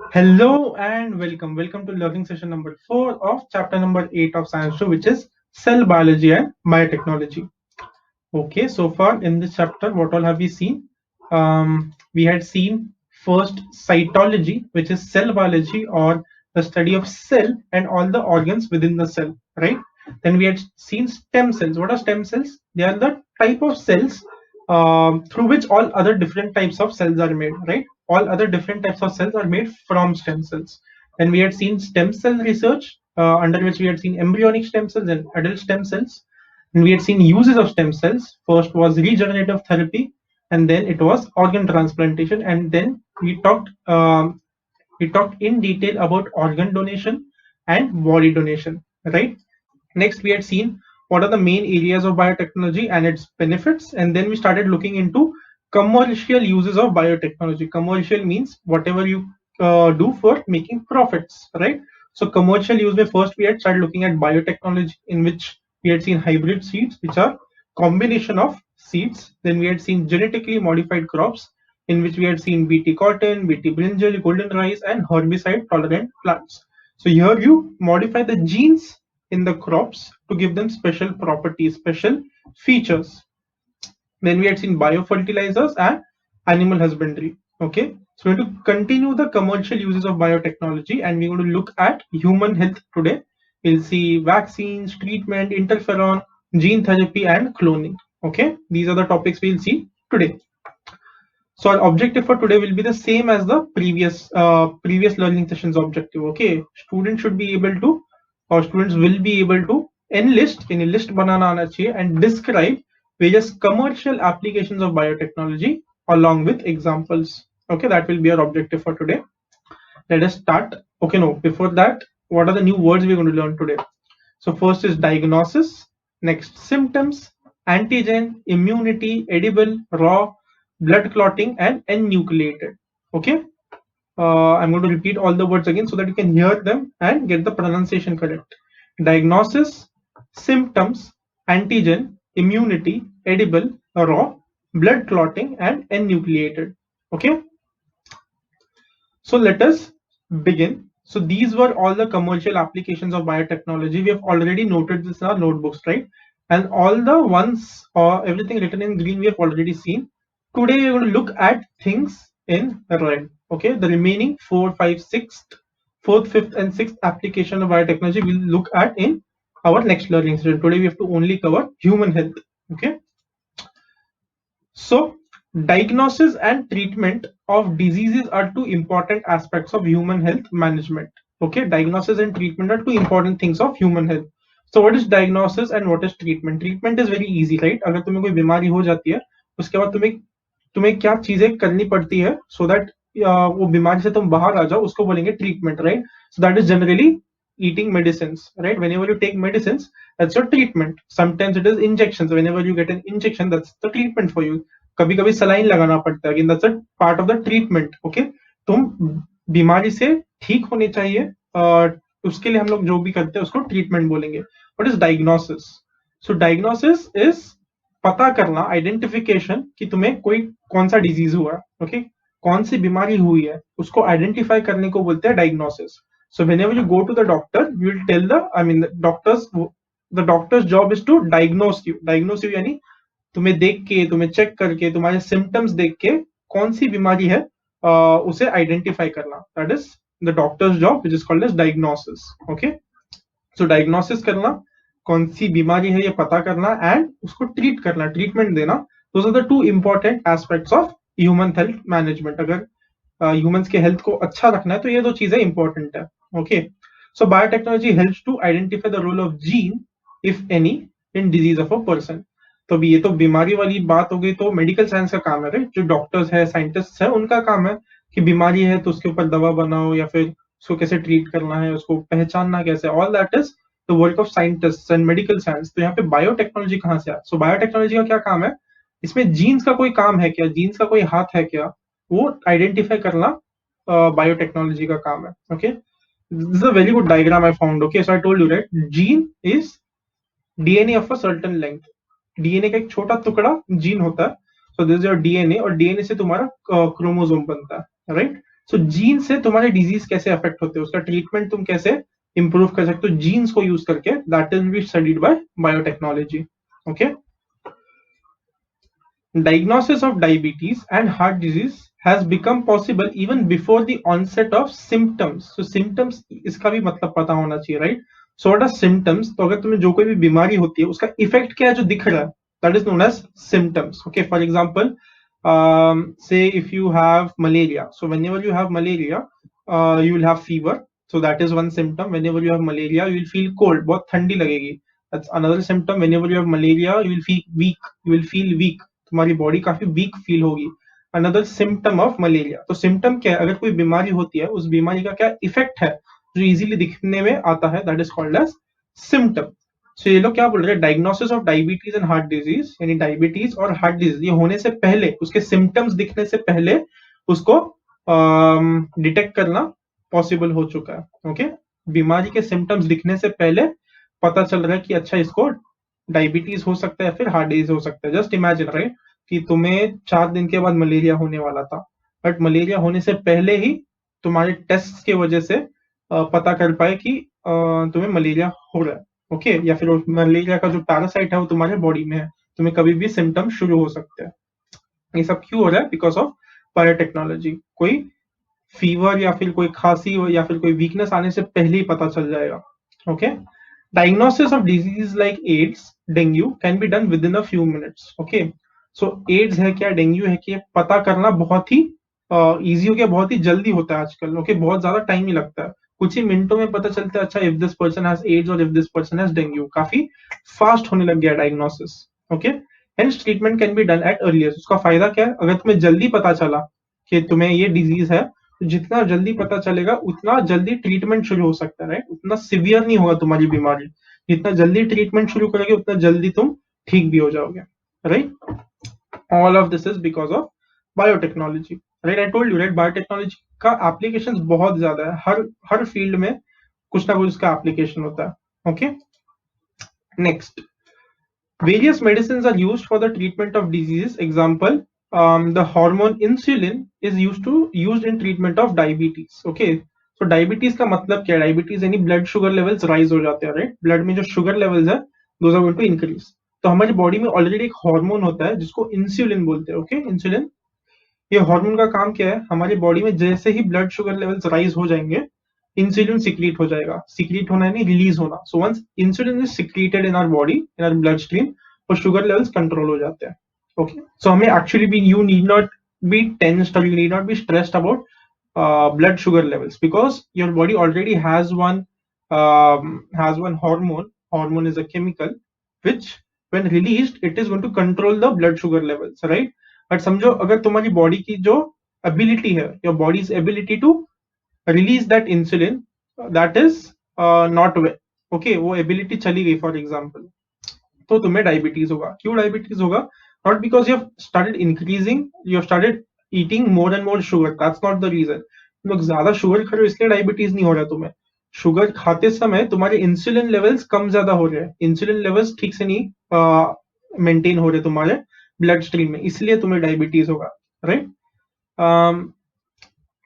Hello and welcome. Welcome to learning session number 4 of chapter number 8 of Science 2, which is cell biology and biotechnology. Okay, so far in this chapter, what all have we seen? We had seen first cytology, which is cell biology or the study of cell and all the organs within the cell, right? Then we had seen stem cells. What are stem cells? They are the type of cells through which all other different types of cells are made, right? All other different types of cells are made from stem cells. Then we had seen stem cell research, under which we had seen embryonic stem cells and adult stem cells. And we had seen uses of stem cells. First was regenerative therapy, and then it was organ transplantation, and then we talked in detail about organ donation and body donation, right? Next, we had seen what are the main areas of biotechnology and its benefits, and then we started looking into commercial uses of biotechnology. Commercial means whatever you do for making profits, right? So commercial use, where first we had started looking at biotechnology, in which we had seen hybrid seeds, which are combination of seeds. Then we had seen genetically modified crops, in which we had seen BT cotton, BT brinjal, golden rice, and herbicide tolerant plants. So here you modify the genes in the crops to give them special properties, special features. Then we had seen biofertilizers and animal husbandry. Okay, so we're going to continue the commercial uses of biotechnology, and we're going to look at human health today. We'll see vaccines, treatment, interferon, gene therapy, and cloning. Okay, these are the topics we'll see today. So our objective for today will be the same as the previous learning sessions objective. Okay, students should be able to, or students will be able to enlist in a list banana aana chahiye and describe various commercial applications of biotechnology along with examples. Okay, that will be our objective for today. Let us start. Okay, no, before that, what are the new words we're going to learn today? So first is diagnosis, next symptoms, antigen, immunity, edible, raw, blood clotting, and enucleated. Okay, I'm going to repeat all the words again so that you can hear them and get the pronunciation correct. Diagnosis, symptoms, antigen, immunity, edible, raw, blood clotting, and enucleated. Okay, so let us begin. So these were all the commercial applications of biotechnology. We have already noted this in our notebooks, right? And all the ones or everything written in green we have already seen. Today we're going to look at things in red. Okay, the remaining 4, 5, 6, 4th, 5th, and 6th application of biotechnology we'll look at in our next learning session. Today we have to only cover human health. Okay. So, diagnosis and treatment of diseases are two important aspects of human health management. Okay, diagnosis and treatment are two important things of human health. So, what is diagnosis and what is treatment? Treatment is very easy, right? अगर तुम्हें कोई बीमारी हो जाती है, उसके बाद तुम्हें तुम्हें क्या चीजें करनी पड़ती है so that वो बीमारी से तुम बाहर आ जाओ, उसको बोलेंगे treatment, right? So that is generally eating medicines, right? Whenever you take medicines, that's your treatment. Sometimes it is injections. Whenever you get an injection, that's the treatment for you. कभी कभी सलाइन लगाना पड़ता है, again that's a part of the treatment. Okay, तुम बीमारी से ठीक होने चाहिए, उसके लिए हम लोग जो भी करते हैं उसको ट्रीटमेंट बोलेंगे. What is diagnosis? So diagnosis is पता करना, आइडेंटिफिकेशन, कि तुम्हें कोई कौन सा डिजीज हुआ है. ओके, कौन सी बीमारी हुई है उसको आइडेंटिफाई करने को बोलते हैं diagnosis. So whenever you go to the doctor, you will tell the doctor's job is to diagnose you. Diagnose you यानी तुम्हें देख के, तुम्हें चेक करके, तुम्हारे सिम्टम्स देख के कौन सी बीमारी है उसे आइडेंटिफाई करना. That is the doctor's job which is called as diagnosis. Okay, so diagnosis करना, कौन सी बीमारी है ये पता करना, एंड उसको ट्रीट करना, ट्रीटमेंट देना. Those are the two important aspects of human health management. अगर ह्यूमंस के हेल्थ को अच्छा रखना है तो ये दो चीजें इंपॉर्टेंट है. Okay, so biotechnology helps to identify the role of gene if any in disease of a person. तो अभी ये तो बीमारी वाली बात हो गई, तो मेडिकल साइंस का काम है, राइट? जो डॉक्टर्स है, साइंटिस्ट है, उनका काम है कि बीमारी है तो उसके ऊपर दवा बनाओ या फिर उसको कैसे ट्रीट करना है, उसको पहचानना कैसे. All that is the work of scientist and medical science. तो यहाँ पे बायोटेक्नोलॉजी कहाँ से आया? सो बायोटेक्नोलॉजी का क्या काम है? इसमें जीन्स का कोई काम है क्या? जीन्स का कोई हाथ है क्या? वो आइडेंटिफाई करना बायोटेक्नोलॉजी का काम है. Okay, this is a very good diagram I found. Okay, so I told you, right? Gene is DNA of a certain length. DNA का एक छोटा टुकड़ा जीन होता है. So this is your DNA, और DNA से तुम्हारा क्रोमोसोम बनता है, right? सो जीन से तुम्हारे डिजीज कैसे अफेक्ट होते हैं, उसका ट्रीटमेंट तुम कैसे इंप्रूव कर सकते हो जीन्स को यूज करके, that is be studied by biotechnology. Okay. Diagnosis of diabetes and heart disease has become possible even before the onset of symptoms. So symptoms इसका भी मतलब पता होना चाहिए, right? So what are symptoms? तो अगर तुम्हें जो कोई भी बीमारी होती है उसका इफेक्ट क्या है जो दिख रहा है, that is known as symptoms. Okay, for example, say if you have malaria, so whenever you have malaria, you will have fever. So that is one symptom. Whenever you have malaria, you will feel cold. बहुत ठंडी लगेगी. That's another symptom. Whenever you have malaria, you will feel weak. You will feel weak. तुम्हारी body काफी weak feel होगी. Another symptom of malaria. तो symptom क्या है, अगर कोई बीमारी होती है उस बीमारी का क्या इफेक्ट है जो इजीली दिखने में आता है, that is called as symptom. So ये लोग क्या बोल रहे हैं, diagnosis of diabetes and heart disease, यानी डायबिटीज और हार्ट डिजीज ये होने से पहले, उसके सिम्टम्स दिखने से पहले उसको डिटेक्ट करना पॉसिबल हो चुका है. ओके, बीमारी के सिम्टम्स दिखने से पहले पता चल रहा है कि अच्छा इसको डायबिटीज हो सकता है, फिर हार्ट डिजीज हो सकता है. जस्ट इमेजिन, राइट, कि तुम्हें 4 दिन के बाद मलेरिया होने वाला था, बट मलेरिया होने से पहले ही तुम्हारे टेस्ट के वजह से पता कर पाए कि तुम्हें मलेरिया हो रहा है. ओके, या फिर मलेरिया का जो पैरासाइट है वो तुम्हारे बॉडी में है, तुम्हें कभी भी सिम्टम शुरू हो सकते हैं. ये सब क्यों हो रहा है? Because of biotechnology. कोई फीवर या फिर कोई खांसी या फिर कोई वीकनेस आने से पहले ही पता चल जाएगा. Okay. Diagnosis of diseases like AIDS, dengue can be done within a few minutes. Okay, so AIDS है क्या, डेंगू है क्या, पता करना बहुत ही इजी हो गया, बहुत ही जल्दी होता है आजकल. ओके, बहुत ज्यादा टाइम ही लगता है, कुछ ही मिनटों में पता चलता है अच्छा if this person has AIDS और if this person has dengue. काफी फास्ट होने लग गया diagnosis. Okay, hence treatment can be done at earlier. उसका फायदा क्या है, अगर तुम्हें जल्दी पता चला कि तुम्हें ये डिजीज है, जितना जल्दी पता चलेगा उतना जल्दी ट्रीटमेंट शुरू हो सकता है, राइट. उतना सिवियर नहीं होगा तुम्हारी बीमारी, जितना जल्दी ट्रीटमेंट शुरू करोगे उतना जल्दी तुम ठीक भी हो जाओगे, right. All of this is because of biotechnology, right. I told you, right, biotechnology का एप्लीकेशन बहुत ज्यादा है, हर फील्ड में कुछ ना कुछ उसका एप्लीकेशन होता है. Okay, next, various medicines are used for the treatment of diseases. Example, the hormone insulin is used in treatment of diabetes. Okay, so diabetes का मतलब क्या है, diabetes यानी blood sugar levels rise हो जाते हैं, right. blood में जो sugar levels है those are going to increase. तो हमारी बॉडी में ऑलरेडी एक हार्मोन होता है जिसको इंसुलिन बोलते हैं. ओके, इंसुलिन, ये हार्मोन का काम क्या है, हमारी बॉडी में जैसे ही ब्लड शुगर लेवल्स राइज हो जाएंगे इंसुलिन सिक्रीट हो जाएगा. सिक्रीट होना यानी रिलीज होना. So once insulin is secreted in our body, in our blood stream, और शुगर लेवल्स कंट्रोल हो जाते हैं. ओके, सो हमें एक्चुअली भी, you need not be tensed और you need not be stressed about blood sugar levels because your body already has one hormone. Hormone is a chemical which when released it is going to control the blood sugar levels, right. But समझो अगर तुम्हारी body की जो ability है, your body's ability to release that insulin, that is not well. Okay, वो ability चली गई for example, तो तुम्हें डायबिटीज होगा. क्यों डायबिटीज होगा? Not because you have started increasing, you have started eating more and more sugar, that's not the reason. तुम लोग ज्यादा शुगर खा रहे हो इसलिए डायबिटीज नहीं हो रहा है तुम्हें. शुगर खाते समय तुम्हारे इंसुलिन लेवल्स कम ज्यादा हो रहे हैं, इंसुलिन लेवल्स ठीक से नहीं मेंटेन हो रहे तुम्हारे ब्लड स्ट्रीम में, इसलिए तुम्हें डायबिटीज होगा, राइट.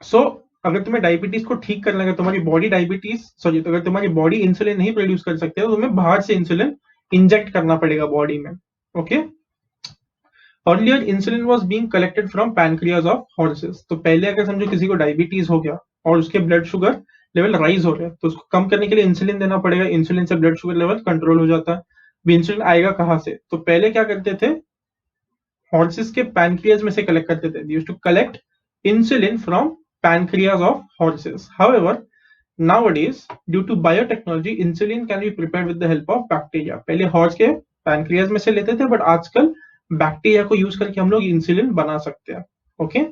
सो अगर तुम्हें डायबिटीज को ठीक करना है, तुम्हारी बॉडी अगर तुम्हारी बॉडी इंसुलिन नहीं प्रोड्यूस कर सकते तो तुम्हें बाहर से इंसुलिन इंजेक्ट करना पड़ेगा बॉडी में. Okay, earlier insulin was being collected from pancreas of horses. तो पहले अगर समझो किसी को डायबिटीज हो गया और उसके ब्लड शुगर लेवल राइज हो रहे हैं तो उसको कम करने के लिए इंसुलिन देना पड़ेगा. इंसुलिन से ब्लड शुगर लेवल कंट्रोल हो जाता है. इंसुलिन आएगा कहाँ से? तो पहले क्या करते थे, हॉर्सेस के पैनक्रियाज में से कलेक्ट करते थे. They used to collect insulin from pancreas of horses. However, nowadays, due to biotechnology, insulin can be prepared with the help of bacteria. पहले हॉर्स के पैनक्रियाज में से लेते थे, बट आजकल बैक्टीरिया को यूज करके हम लोग इंसुलिन बना सकते हैं. Okay,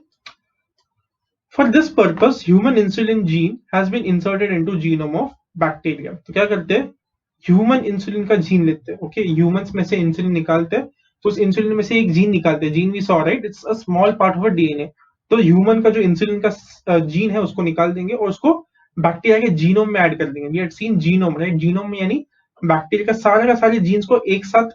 for this purpose human insulin gene has been inserted into genome of bacteria. तो क्या करते हैं, ह्यूमन इंसुलिन का जीन लेते हैं. ओके, ह्यूमंस में से इंसुलिन निकालते हैं, तो उस इंसुलिन में से एक जीन निकालते हैं. Gene we saw, right, it's a small part of DNA. तो ह्यूमन का जो इंसुलिन का जीन है उसको निकाल देंगे और उसको बैक्टीरिया के जीनोम में ऐड कर देंगे. We had seen genome, right. Genome में यानी बैक्टीरिया का सारे जीन्स को एक साथ,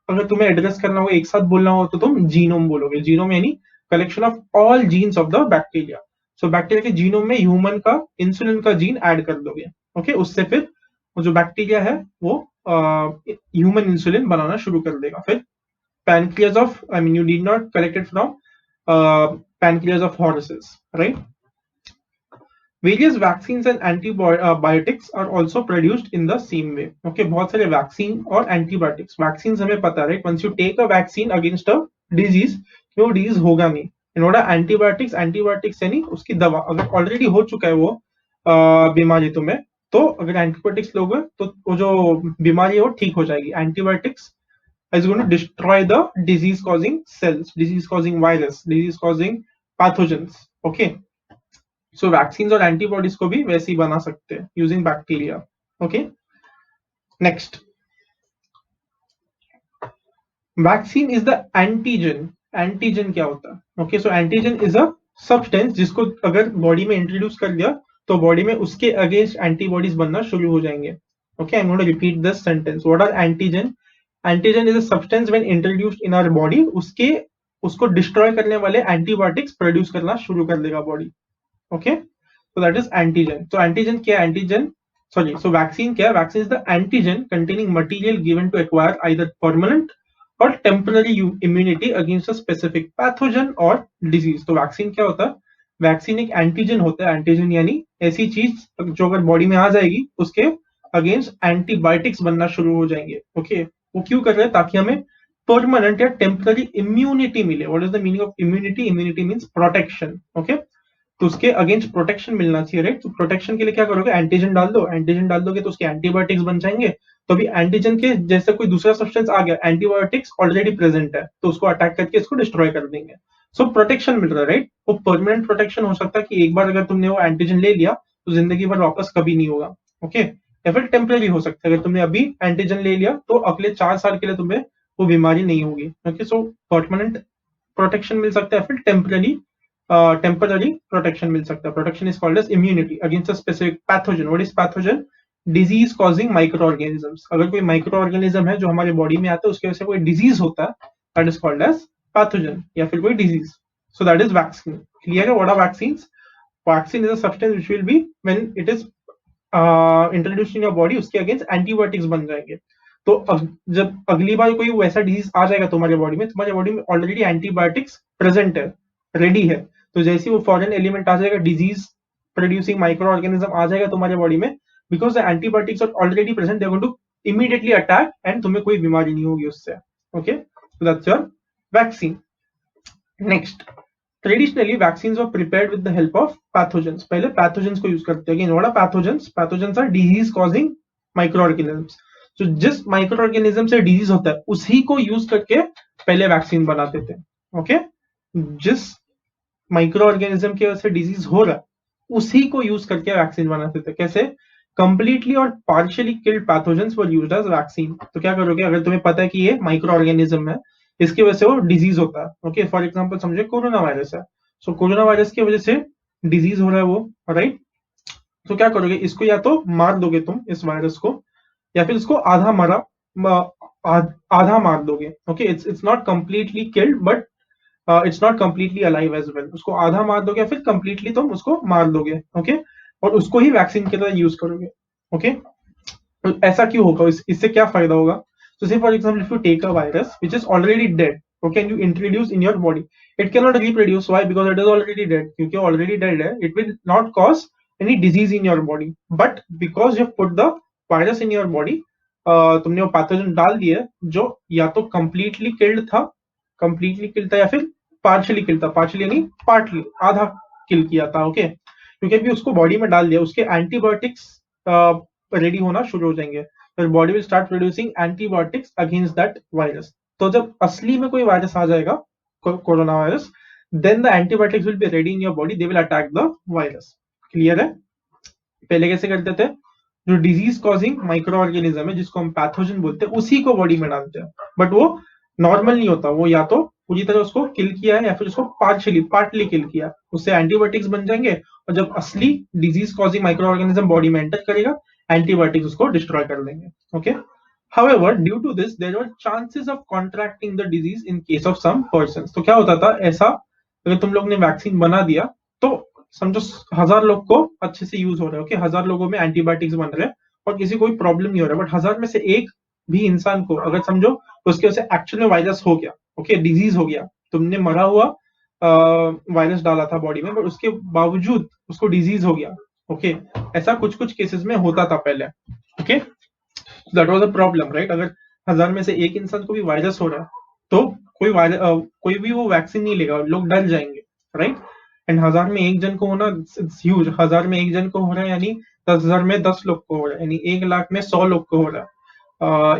अगर तुम्हें एड्रेस करना हो, एक साथ बोलना हो तो तुम जीनोम बोलोगे. जीनोम यानी collection of all jeans of the bacteria. So bacteria के जीनोम में ह्यूमन का इंसुलिन का जीन ऐड कर दोगे, ओके, उससे फिर वो जो बैक्टीरिया है वो ह्यूमन इंसुलिन बनाना शुरू कर देगा। फिर pancreas of, I mean, you did not collect it from pancreas of horses, right? Various vaccines and antibiotics are also produced in the same way. Okay, बहुत सारे वैक्सीन और एंटीबायोटिक्स, वैक्सीन हमें पता है, right, once you take a vaccine against a disease, वो disease होगा नहीं। इनोडा antibiotics, antibiotics यानी उसकी दवा, अगर ऑलरेडी हो चुका है वो बीमारी तुम्हें, तो अगर एंटीबायोटिक्स लोगे तो वो जो बीमारी है वो ठीक हो जाएगी। Antibiotics is going to destroy the disease causing cells, disease causing virus, disease causing pathogens, okay? So vaccines और antibodies को भी वैसे ही बना सकते हैं using bacteria, okay? Next, vaccine is the antigen. Antigen क्या होता है? Okay, so antigen is a substance जिसको अगर बॉडी में इंट्रोड्यूस कर दिया तो बॉडी में उसके अगेंस्ट एंटीबॉडीज बनना शुरू हो जाएंगे। Okay, I'm going to repeat this sentence. What are antigen? Antigen is a substance when introduced in our body, उसको डिस्ट्रॉय करने वाले एंटीबायोटिक्स प्रोड्यूस करना शुरू कर देगा body, okay? So that is antigen. तो एंटीजन क्या है? एंटीजन, सॉरी, सो वैक्सीन क्या है? Vaccine is the antigen containing material given to acquire either permanent और temporary immunity against a specific pathogen और डिजीज। तो वैक्सीन क्या होता है? वैक्सीन एक एंटीजन होता है। एंटीजन यानी ऐसी चीज जो अगर बॉडी में आ जाएगी उसके अगेंस्ट एंटीबायोटिक्स बनना शुरू हो जाएंगे, ओके? वो क्यों कर रहे हैं? ताकि हमें परमानेंट या टेम्पररी इम्यूनिटी मिले। What is the meaning of immunity? Immunity means protection, okay? तो उसके अगेंस्ट प्रोटेक्शन मिलना चाहिए, राइट? तो प्रोटेक्शन के लिए क्या करोगे? एंटीजन डाल दो। एंटीजन डाल दोगे तो उसके एंटीबायोटिक्स बन जाएंगे। तो अभी एंटीजन के जैसे कोई दूसरा सब्सटेंस आ गया, एंटीबायोटिक्स ऑलरेडी प्रेजेंट है, तो उसको अटैक करके इसको डिस्ट्रॉय कर देंगे। सो प्रोटेक्शन मिल रहा है, राइट? वो परमानेंट प्रोटेक्शन हो सकता है कि एक बार अगर तुमने वो एंटीजन ले लिया तो जिंदगी भर वापस कभी नहीं होगा, ओके? या फिर टेम्पररी हो सकता है, अगर तुमने अभी एंटीजन ले लिया तो अगले 4 साल के लिए तुम्हें वो बीमारी नहीं होगी, ओके? सो परमानेंट प्रोटेक्शन मिल सकता है, फिर टेम्पररी प्रोटेक्शन मिल सकता है। Protection is called as immunity against a specific pathogen. What is pathogen? Disease causing micro organisms. अगर कोई माइक्रो ऑर्गेनिज्म है जो हमारे बॉडी में आता है, उसकी वजह से कोई डिजीज होता है, that is called as pathogen या फिर कोई disease. So that is vaccine. Clear है? What are vaccines? Vaccine is a substance which will be when it is introduced in your body, उसके अगेंस्ट एंटीबायोटिक्स बन जाएंगे। तो जब अगली बार कोई वैसा डिजीज आ जाएगा तुम्हारे बॉडी में, तुम्हारे बॉडी में ऑलरेडी एंटीबायोटिक्स प्रेजेंट है, रेडी है। तो जैसे वो फॉरेन एलिमेंट आ जाएगा, डिजीज प्रोड्यूसिंग माइक्रो ऑर्गेनिज्म आ जाएगा तुम्हारे बॉडी में, because the antibiotics are already present, they are going to immediately attack and तुम्हें कोई बीमारी नहीं होगी उससे, okay? So that's your vaccine. Next, traditionally vaccines were prepared with the help of pathogens. पहले पैथोजेंस को यूज करते हैं। What are pathogens? Pathogens are disease causing micro organisms. तो जिस माइक्रो ऑर्गेनिज्म से डिजीज होता है उसी को यूज करके पहले वैक्सीन बनाते थे, ओके? जिस माइक्रो ऑर्गेनिज्म की वजह से डिजीज हो रहा है उसी को यूज करके वैक्सीन बनाते थे। कैसे? कंप्लीटली और partially killed pathogens were used as vaccine. तो क्या करोगे? अगर तुम्हें पता है कि ये माइक्रो ऑर्गेनिज्म है, इसकी वजह से वो डिजीज होता है, ओके? फॉर एग्जांपल समझे कोरोना वायरस है, सो कोरोना वायरस की वजह से डिजीज हो रहा है वो, राइट? तो क्या करोगे? इसको या तो मार दोगे तुम इस वायरस को, या फिर इसको आधा मार दोगे, okay? It's not completely killed but it's not completely alive as well. उसको आधा मार दोगे या फिर कंप्लीटली तुम उसको मार दोगे, ओके? और उसको ही वैक्सीन की तरह यूज करोगे, ओके? तो ऐसा क्यों होगा? इससे क्या फायदा होगा? So say for example, if you take a virus which is already dead, okay, and you introduce in your body, it cannot reproduce. Why? Because it is already dead. क्योंकि already dead है, it will not cause any disease in your body. But because you have put the virus in your body, तुमने वो pathogen डाल दिया जो या तो completely killed था या फिर partially killed था। partially यानी partly, आधा kill किया था, ओके? क्योंकि अभी उसको बॉडी में डाल दिया, उसके एंटीबायोटिक्स रेडी होना शुरू हो जाएंगे, फिर body will start producing antibiotics against that virus. तो जब असली में कोई वायरस आ जाएगा, corona virus, then the antibiotics will be ready in your body, they will attack the virus. Clear है? पहले कैसे करते थे? जो डिजीज कॉजिंग माइक्रो ऑर्गेनिज्म है जिसको हम पैथोजन बोलते हैं, उसी को बॉडी में डालते हैं, बट वो नॉर्मल नहीं होता, वो या तो पूरी तरह उसको किल किया है या फिर उसको पार्टली किल किया, उससे एंटीबायोटिक्स बन जाएंगे। और जब असली disease causing micro organism body में एंटर करेगा, एंटीबायोटिक्स उसको डिस्ट्रॉय कर देंगे, okay? However, due to this, there were chances of contracting the disease in case of some persons. तो क्या होता था ऐसा? अगर तुम लोग ने वैक्सीन बना दिया तो समझो 1000 लोग को अच्छे से यूज हो रहा है, ओके 1000 लोगों में एंटीबायोटिक्स बन रहे हैं और किसी कोई प्रॉब्लम नहीं हो रहा है, बट 1000 में से एक भी इंसान को अगर समझो उसके वजह से एक्चुअल में वायरस हो गया, ओके डिजीज हो गया, तुमने मरा हुआ वायरस डाला था बॉडी में बट उसके बावजूद उसको डिजीज हो गया, ओके ऐसा कुछ कुछ केसेस में होता था पहले, okay that was a problem right. अगर 1000 में से एक इंसान को भी वायरस हो रहा है तो कोई भी वो वैक्सीन नहीं लेगा, लोग डर जाएंगे राइट। एंड 1000 में एक जन को होना इट्स ह्यूज, 1000 में एक जन को हो रहा है यानी 10,000 में 10 लोग को हो रहा है, यानी 1 लाख में 100 लोग को हो रहा है,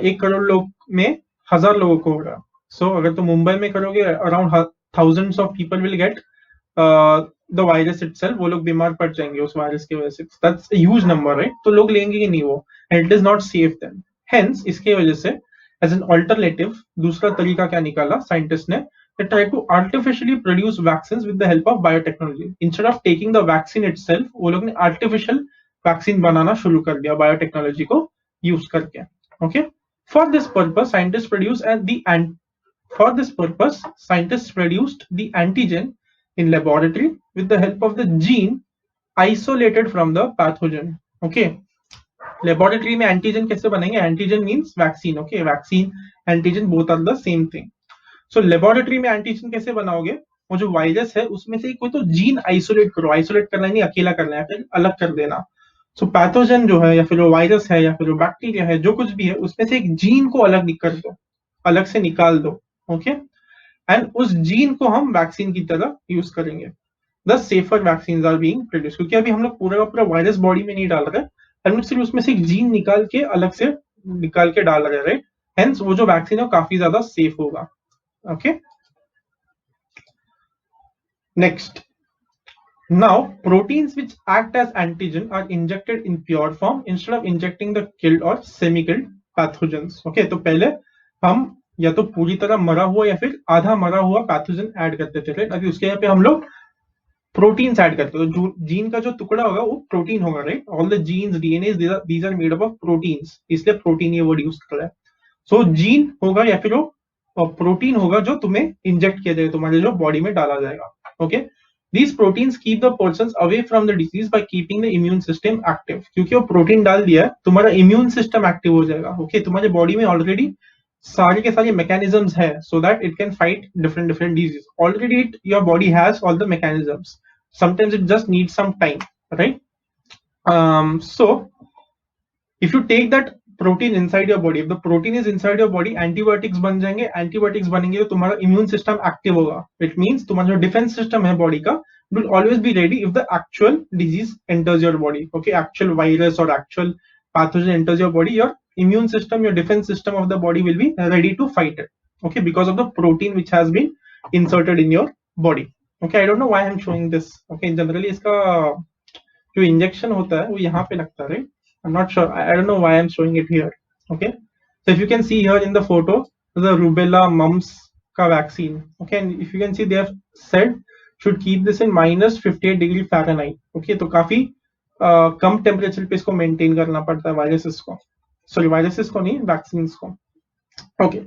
1 करोड़ लोग में 1000 लोगों को हो रहा है। सो अगर तुम मुंबई में करोगे around thousands of people will get the virus itself, वो लोग बीमार पड़ जाएंगे उस वायरस की वजह से, that's a huge number right. तो लोग लेंगे ही नहीं वो, and it is not safe then, hence इसके वजह से एज एन ऑल्टरनेटिव दूसरा तरीका क्या निकाला साइंटिस्ट ने, they try to artificially produce vaccines with the help of biotechnology. Instead of taking the vaccine itself, वो लोग ने artificial vaccine बनाना शुरू कर दिया बायोटेक्नोलॉजी को यूज करके, okay. For this purpose, scientists produce for this purpose, scientists produced the antigen in laboratory with the help of the gene isolated from the pathogen, okay। Laboratory में antigen कैसे बनेंगे, antigen means vaccine, okay vaccine antigen both are the same thing. So laboratory में antigen कैसे बनाओगे, वो जो virus है उसमें से कोई तो जीन आइसोलेट करो, आइसोलेट करना नहीं अकेला करना है, फिर अलग कर देना। सो पैथोजन जो है या फिर वो वायरस है या फिर वो बैक्टीरिया है जो कुछ भी है उसमें से एक जीन को अलग कर दो, अलग से निकाल दो, ओके एंड उस जीन को हम वैक्सीन की तरह यूज करेंगे। The safer vaccine are being produce, क्योंकि अभी हम लोग पूरा का पूरा वायरस बॉडी में नहीं डाल रहे, हम लोग सिर्फ उसमें से एक जीन निकाल के अलग से निकाल के डाल रहे हैं राइट। हेंस वो जो वैक्सीन है काफी ज्यादा सेफ होगा, okay. Next, now proteins which act as antigen are injected in pure form instead of injecting the killed or semi-killed pathogens. Okay, तो पहले हम या तो पूरी तरह मरा हुआ या फिर आधा मरा हुआ पैथोजन ऐड करते थे राइट। अभी उसके यहाँ पे हम लोग प्रोटीन्स ऐड करते हैं, तो जीन का जो टुकड़ा होगा वो प्रोटीन होगा right. All the genes DNA these are made up of proteins, इसलिए प्रोटीन ये वर्ड यूज कर रहा है। सो जीन होगा या फिर वो प्रोटीन होगा जो तुम्हें इंजेक्ट किया जाएगा, तुम्हारे जो बॉडी में डाला जाएगा, okay. These proteins keep the persons away from the disease by keeping the immune system active, क्योंकि वो प्रोटीन डाल दिया है तुम्हारा इम्यून सिस्टम एक्टिव हो जाएगा, ओके तुम्हारे बॉडी में ऑलरेडी सारे के सारे मैकेनिज्म्स है so that it can fight different different disease, already your body has all the mechanisms, sometimes it just needs some time, right? So if you take that protein inside your body, if the protein is inside your body, antibiotics बन जाएंगे, antibiotics बनेंगे तो तुम्हारा immune system active होगा, it means तुम्हारा जो defense system है body का will always be ready if the actual disease enters your body, okay actual virus or actual pathogen enters your body, your immune system, your defense system of the body will be ready to fight it, okay because of the protein which has been inserted in your body, okay। I don't know why I'm showing this, okay generally इसका जो injection होता है वो यहाँ पे लगता है right. I'm not sure. I don't know why I'm showing it here. Okay. So if you can see here in the photo, the rubella mumps ka vaccine. Okay. And if you can see, they have said should keep this in minus 58 degree Fahrenheit. Okay. तो काफी कम temperature पे इसको maintain करना पड़ता है viruses को, sorry viruses को नहीं वैक्सीन को, okay।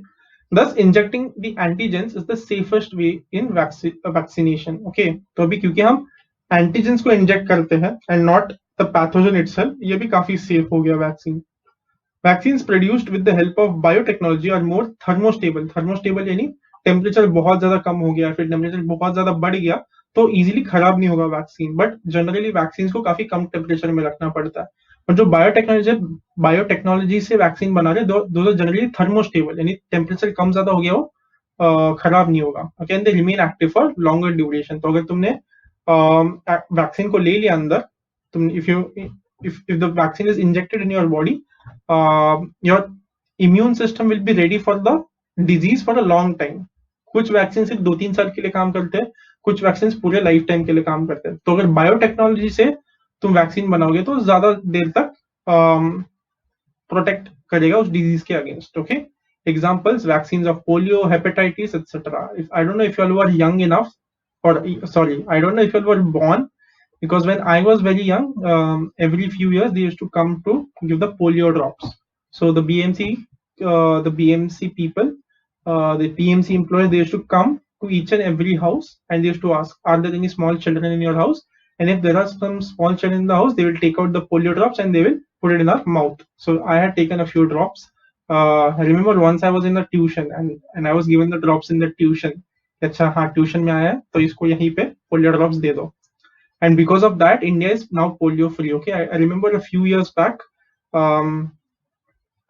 Thus injecting the antigens is the safest way in vaccination. Okay. तो अभी क्योंकि हम एंटीजेंस को इंजेक्ट करते हैं and not the pathogen itself, ये भी काफी सेफ हो गया vaccine. Vaccines produced with the help of biotechnology are more thermostable, thermostable यानी टेम्परेचर बहुत ज्यादा कम हो गया फिर टेम्परेचर बहुत ज्यादा बढ़ गया तो इजीली खराब नहीं होगा वैक्सीन, बट जनरली वैक्सीन को काफी कम टेम्परेचर में रखना पड़ता है। और जो बायोटेक्नोलॉजी से वैक्सीन बना रहे दो जनरली थर्मोस्टेबल यानी टेम्परेचर कम ज्यादा हो गया हो खराब नहीं होगा, okay and they remain active for longer duration. तो अगर तुमने वैक्सीन को ले लिया अंदर, तुम if the vaccine is injected in your body, your immune system will be ready for the disease for a long time। कुछ वैक्सीन सिर्फ 2-3 साल के लिए काम करते हैं, कुछ वैक्सीन पूरे लाइफ टाइम के लिए काम करते हैं। तो अगर बायोटेक्नोलॉजी से तुम वैक्सीन बनाओगे तो ज्यादा देर तक प्रोटेक्ट करेगा उस डिजीज के against, okay. Examples vaccine of polio, hepatitis etcetera. I don't know if you all were young enough, or sorry, I don't know if you all were born, because when I was very young, every few years they used to come to give the polio drops. So the BMC people, the PMC employees, they used to come to each and every house and they used to ask, are there any small children in your house? and if there are some small children in the house, they will take out the polio drops and they will put it in our mouth. So I had taken a few drops. I remember once I was in the tuition and I was given the drops in the tuition. अच्छा हाँ tuition में आया है तो इसको यहीं पे polio drops दे दो. And because of that, India is now polio free. Okay, I remember a few years back,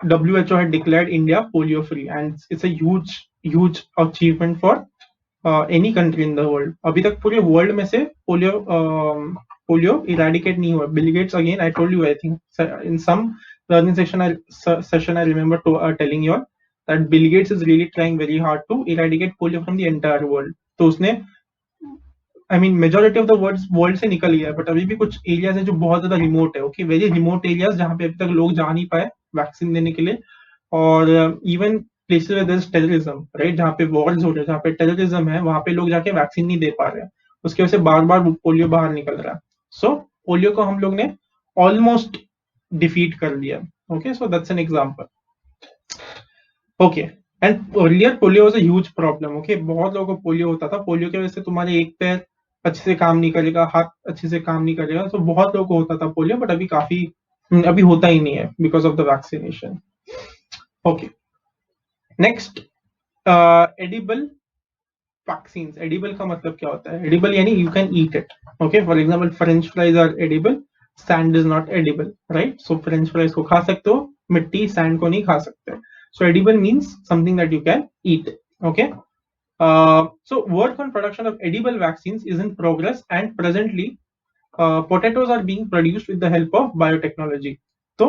WHO had declared India polio free, and it's a huge achievement for any country in the world. अभी तक पूरे world में से polio eradicate नहीं हुआ. Bill Gates again I told you I think in some learning session I remember telling you all that Bill Gates is really trying very hard to eradicate polio from the entire world. तो उसने majority of the world से निकल गया है, but अभी भी कुछ areas है जो बहुत ज्यादा रिमोट है. ओके, वेरी रिमोट एरियाज जहाँ पे अभी तक लोग जा नहीं पाए वैक्सीन देने के लिए. और even places where there is terrorism, right, जहाँ पे वॉर्स हो रहे हैं, जहाँ पे टेररिज्म है, वहां पे लोग जाके वैक्सीन नहीं दे पा रहे हैं. उसकी वजह से बार बार पोलियो बाहर निकल रहा है. सो पोलियो को हम लोग ने ऑलमोस्ट डिफीट कर दिया. Okay, so that's an example. Okay, and earlier polio was a huge problem. Okay, बहुत लोगों को पोलियो होता था. पोलियो की वजह से तुम्हारे एक पैर अच्छे से काम नहीं करेगा, हाथ अच्छे से काम नहीं करेगा. तो बहुत लोगों को होता था पोलियो, बट अभी होता ही नहीं है because of the vaccination. Okay, next edible vaccine. Edible का मतलब क्या होता है? एडिबल यानी you can eat it. Okay, for example French fries are edible, sand is not edible, right. So French fries को खा सकते हो, मिट्टी सैंड को नहीं खा सकते. So edible means something that you can eat. Okay. So work on production of edible vaccines is in progress, and presently potatoes are being produced with the help of biotechnology. तो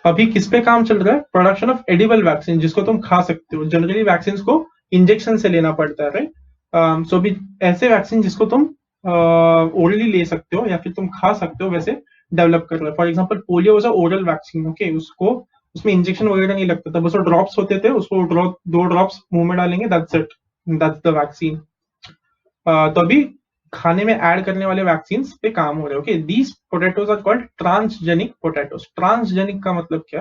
अभी किस पे काम चल रहा है? प्रोडक्शन ऑफ एडिबल वैक्सीन, जिसको तुम खा सकते हो. जनरली वैक्सीन को इंजेक्शन से लेना पड़ता है, राइट. सो अभी ऐसे वैक्सीन जिसको तुम ओरली ले सकते हो या फिर तुम खा सकते हो, वैसे डेवलप कर रहे हैं. For example polio was a oral vaccine. Okay, उसमें इंजेक्शन वगैरह नहीं लगता था, बस वो ड्रॉप्स होते थे, उसको दो ड्रॉप्स मुंह में डालेंगे, that's it, that's the vaccine. तो अभी खाने में ऐड करने वाले वैक्सीन पे काम हो रहे हैं. Okay, these potatoes are called transgenic potatoes. Transgenic का मतलब क्या?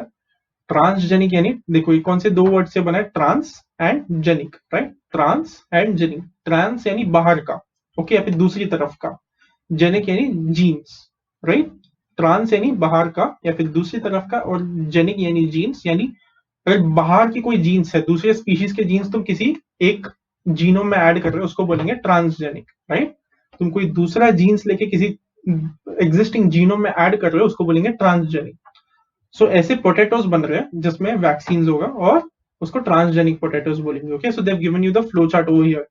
ट्रांसजेनिक यानी देखो ये कौन से दो वर्ड से बना है? Trans and genic, right. Trans and genic. Trans यानी बाहर का, ओके, या फिर दूसरी तरफ का. जेनिक यानी जीन्स, राइट. ट्रांस यानी बाहर का या फिर दूसरी तरफ का, और जेनिक यानी जीन्स. यानी अगर बाहर की कोई जीन्स है, दूसरे स्पीशीज के जीन्स तुम किसी एक जीनोम में ऐड कर रहे हो, उसको बोलेंगे ट्रांसजेनिक, राइट. तुम कोई दूसरा जीन्स लेके किसी एग्जिस्टिंग जीनोम में ऐड कर रहे हो, उसको बोलेंगे ट्रांसजेनिक. सो ऐसे पोटैटोज बन रहे हैं जिसमें वैक्सीन होगा, और उसको ट्रांसजेनिक पोटैटोज बोलेंगे. Okay, so they have given you the flow chart over here.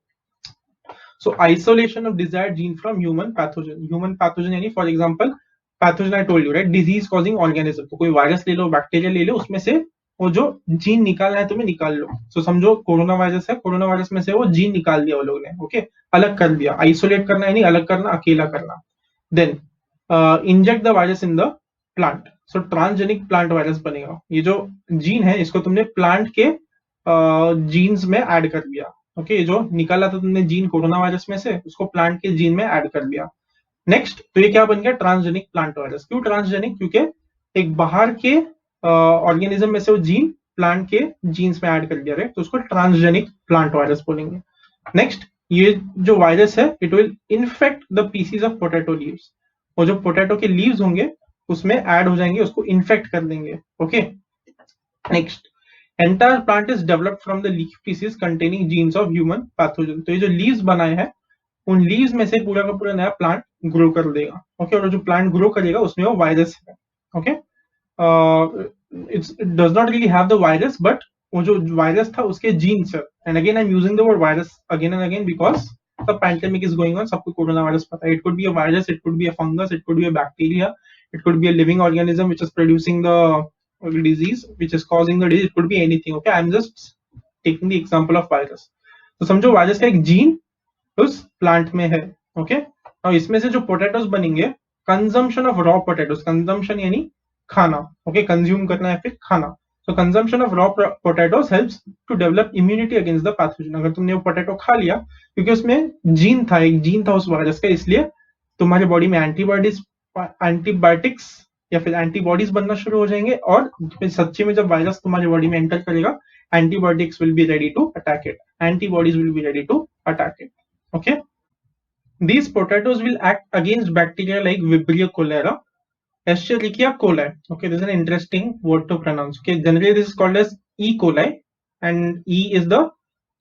So isolation of desired gene from human pathogen. Human pathogen यानी for example pathogen I told you, right, disease causing organism. तो कोई virus ले लो, bacteria ले लो, उसमें से वो जो जीन निकालना है तुम्हें निकाल लो. सो समझो कोरोना वायरस है, कोरोना वायरस में से वो जीन निकाल दिया वो लोग ने. ओके, अलग कर दिया. आइसोलेट करना यानी अलग करना, अकेला करना. Then inject the virus in the plant. So transgenic plant virus बनेगा. ये जो जीन है इसको तुमने प्लांट के जीन्स में ऐड कर दिया. ओके, जो निकाला था तुमने जीन कोरोना वायरस में से, उसको प्लांट के जीन में ऐड कर दिया. नेक्स्ट, तो ये क्या बन गया? Transgenic plant virus. क्यों ट्रांसजेनिक? क्योंकि एक बाहर के ऑर्गेनिज्म में से वो जीन प्लांट के जीन्स में ऐड कर दिया, राइट. तो उसको ट्रांसजेनिक प्लांट वायरस बोलेंगे. नेक्स्ट, ये जो वायरस है it will infect the PCs of potato leaves. और जो पोटैटो के लीव्स होंगे उसमें ऐड हो जाएंगे, उसको इन्फेक्ट कर देंगे. Okay, next, entire plant is developed from the leaf pieces containing genes of human pathogen. तो ये जो लीव्स बनाए हैं, उन लीव्स में से पूरा का पूरा नया प्लांट ग्रो कर देगा. ओके, और जो प्लांट ग्रो करेगा उसमें वो वायरस है. Okay, it does not really have the virus, but वो जो वायरस था उसके जीन्स है. And again I am using the word virus again and again because the pandemic is going on. सबको कोरोना वायरस पता है. It could be a virus, it could be a fungus, it could be a bacteria, it could be a living organism which is producing the disease, which is causing the disease. It could be anything. Okay, I'm just taking the example of virus. तो समझो virus का एक gene उस plant में है. Okay, और इसमें से जो पोटैटोज बनेंगे, consumption of raw potatoes. Consumption यानी खाना. ओके, कंज्यूम करना है फिर खाना. So consumption of raw potatoes helps to develop immunity against the pathogen. अगर तुमने वो पोटैटो खा लिया, क्योंकि उसमें जीन था, एक जीन था उस वायरस का, इसलिए तुम्हारे बॉडी में एंटीबायोटिक्स या फिर एंटीबॉडीज बनना शुरू हो जाएंगे. और फिर सच्ची में जब वायरस तुम्हारी बॉडी में एंटर करेगा, antibiotics will be ready to attack it. Antibodies will be ready to attack it. Okay, These potatoes will act against bacteria like Vibrio cholera, Escherichia coli. Okay, this is an interesting word to pronounce. Okay, generally this is called as E. coli, and E is the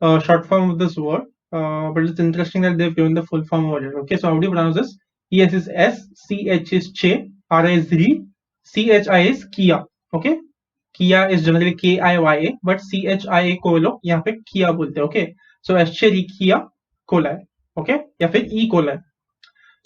short form of this word. But it's interesting that they've given the full form of it. Okay, so how do you pronounce this? ES is S, CH is Che, RI is Ri, CHI is Kia. Okay, Kia is generally KIYA, but CHIA को लोग यहाँ पे Kia बोलते हैं. Okay, so Escherichia coli. Okay, या फिर E. coli.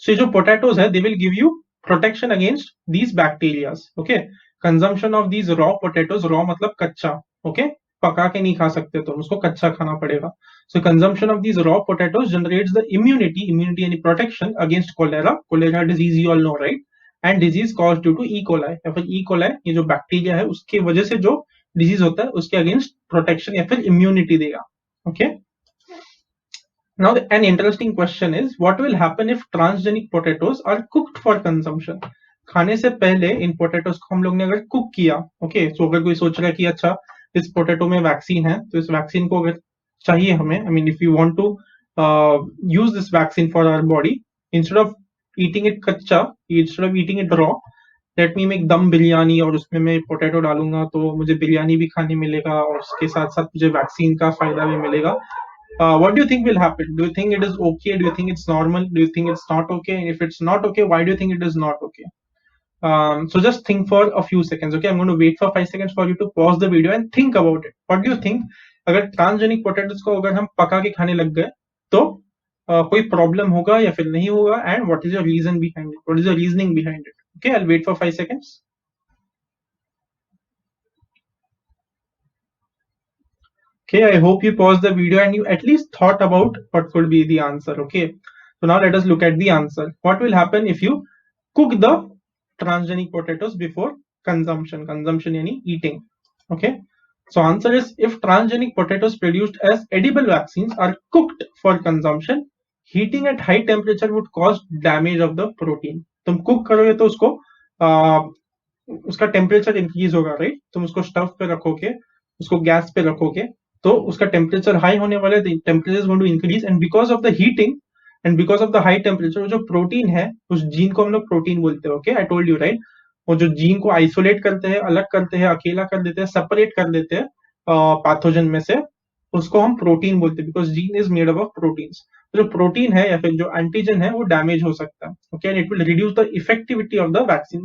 So ये जो potatoes है, they will give you protection against these bacteria. Okay, consumption of these raw potatoes, raw मतलब कच्चा. Okay, पका के नहीं खा सकते तुम, उसको कच्चा खाना पड़ेगा. So consumption of these raw potatoes generates the immunity and protection against cholera disease, you all know, right? And disease caused due to E. coli या फिर E. coli, ये जो बैक्टीरिया है उसके वजह से जो डिजीज होता है उसके अगेंस्ट प्रोटेक्शन या फिर इम्यूनिटी देगा. Okay. Now, an interesting question is, what will happen if transgenic potatoes are cooked for consumption? खाने से पहले इन पोटैटोज को हम लोग ने अगर कुक किया, ओके, सो अगर कोई सोच रहा है कि अच्छा इस पोटैटो में वैक्सीन है, तो इस वैक्सीन को अगर चाहिए हमें, I mean if you want to use this vaccine for our body, instead of eating it कच्चा, instead of eating it raw, let me make dum biryani और उसमें मैं पोटैटो डालूंगा तो मुझे बिरयानी भी खाने मिलेगा और उसके साथ साथ मुझे वैक्सीन का फायदा भी मिलेगा. What do you think will happen? Do you think it is okay? Do you think it's normal? Do you think it's not okay? And if it's not okay, why do you think it is not okay? So just think for a few seconds. Okay, I'm going to wait for 5 seconds for you to pause the video and think about it. What do you think? अगर transgenic potatoes को अगर हम पका के खाने लग गए तो कोई प्रॉब्लम होगा या फिर नहीं होगा? And what is your reason behind it? What is your reasoning behind it? Okay, I'll wait for 5 seconds. Okay, I hope you paused the video and you at least thought about what could be the answer. Okay, so now let us look at the answer. What will happen if you cook the transgenic potatoes before consumption? Consumption yani eating. Okay, so answer is, if transgenic potatoes produced as edible vaccines are cooked for consumption, heating at high temperature would cause damage of the protein. तुम cook करोगे तो उसको उसका temperature increase होगा, right? तुम उसको stove पे रखोगे, उसको गैस पे रखोगे तो उसका टेम्परेचर हाई होने वाला है, temperature is going to increase, and because of the heating and because of the high temperature जो प्रोटीन है, उस जीन को हम लोग प्रोटीन बोलते हैं. Okay, I told you, right? वो जो जीन को आइसोलेट करते हैं, अलग करते हैं, अकेला कर देते हैं, सेपरेट कर देते हैं पैथोजन में से, उसको हम प्रोटीन बोलते हैं, because gene is made up of proteins. जो प्रोटीन है या फिर जो एंटीजन है वो डैमेज हो सकता है. Okay, and it will reduce the effectivity of the vaccine.